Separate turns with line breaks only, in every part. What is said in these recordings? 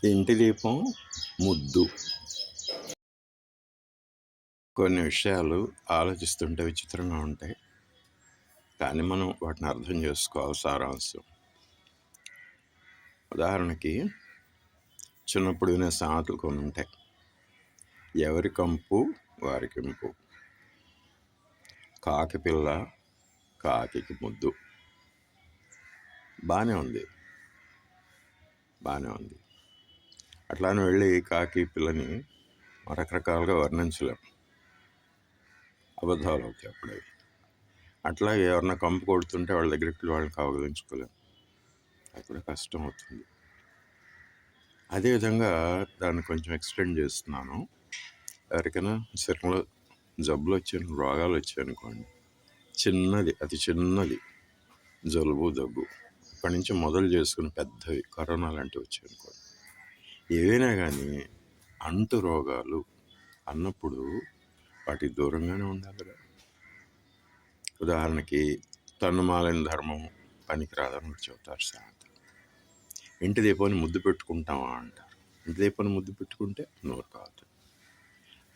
ఇంటి దీపం ముద్దు. కొన్ని విషయాలు ఆలోచిస్తుంటే విచిత్రంగా ఉంటాయి, కానీ మనం వాటిని అర్థం చేసుకోవాలి సారాంశం. ఉదాహరణకి చిన్నప్పుడు వినే సామెతలు కొన్ని ఉంటాయి. ఎవరి కంపు వారికి ఇంపు, కాకి పిల్ల కాకి ముద్దు. బాగానే ఉంది. అట్లానే వెళ్ళి కాకి పిల్లని రకరకాలుగా వర్ణించలేం, అబద్ధాలు అవుతాయి అప్పుడే. అట్లాగే ఎవరన్నా కంపు కొడుతుంటే వాళ్ళ దగ్గరికి వాళ్ళని కౌగిలించుకోలేం, అప్పుడు కష్టం అవుతుంది. అదేవిధంగా దాన్ని కొంచెం ఎక్స్టెండ్ చేస్తున్నాను. ఎవరికైనా శరీరంలో జబ్బులు వచ్చాయి, రోగాలు వచ్చాయనుకోండి, అతి చిన్నది జలుబు దగ్గు, అక్కడి నుంచి మొదలు చేసుకుని పెద్దవి కరోనా లాంటివి వచ్చాయనుకోండి, ఏవైనా కానీ అంటు రోగాలు అన్నప్పుడు వాటికి దూరంగానే ఉండాలి. ఉదాహరణకి తన్నుమాలిన ధర్మం పనికిరాదని చెబుతారు సాయంత్రం. ఇంటి దీపాన్ని ముద్దు పెట్టుకుంటామా అంటారు. ఇంటి దీపాన్ని ముద్దు పెట్టుకుంటే నోరు కాదు.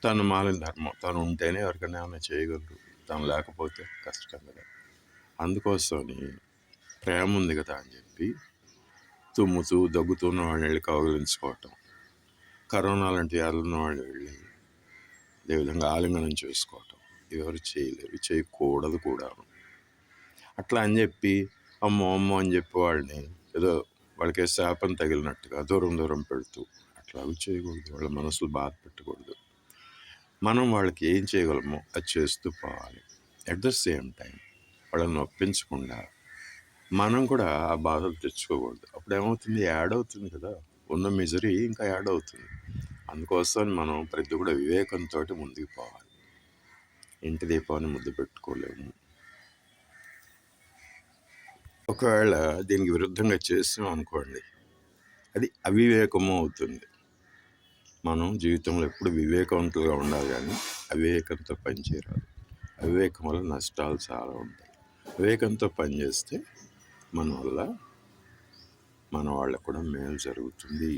తను మాలిన ధర్మం, తను ఉంటేనే ఎవరికైనా ఏమైనా చేయగలరు, తను లేకపోతే కష్టం కదా. అందుకోసమని ప్రేమ ఉంది కదా అని చెప్పి తుమ్ముతూ దగ్గుతున్న వాళ్ళని వెళ్ళి కౌగిలించుకోవటం, కరోనా లాంటి వ్యాధులు ఉన్న వాళ్ళు వెళ్ళి అదేవిధంగా ఆలింగనం చేసుకోవటం, ఎవరు చేయలేరు, చేయకూడదు కూడా. అట్లా అని చెప్పి అమ్మో అని చెప్పి వాళ్ళని ఏదో వాళ్ళకి శాపం తగిలినట్టుగా దూరం పెడుతూ అట్లా చేయకూడదు. వాళ్ళ మనసులు బాధ పెట్టకూడదు. మనం వాళ్ళకి ఏం చేయగలమో అది చేస్తూ పోవాలి. అట్ ద సేమ్ టైం వాళ్ళని నొప్పించకుండా మనం కూడా ఆ బాధలు తెచ్చుకోకూడదు. అప్పుడు ఏమవుతుంది, యాడ్ అవుతుంది కదా, ఉన్న మిజరీ ఇంకా యాడ్ అవుతుంది. అందుకోసం మనం ప్రతి కూడా వివేకంతో ముందుకు పోవాలి. ఇంటి దీపాన్ని ముద్దు పెట్టుకోలేము. ఒకవేళ దీనికి విరుద్ధంగా చేసాం అనుకోండి, అది అవివేకము అవుతుంది. మనం జీవితంలో ఎప్పుడు వివేకవంతులుగా ఉండాలి, కానీ అవివేకంతో పనిచేయరాదు. అవివేకం వల్ల నష్టాలు చాలా ఉంటాయి. వివేకంతో పనిచేస్తే మన వల్ల మన వాళ్ళకు కూడా మేలు జరుగుతుంది.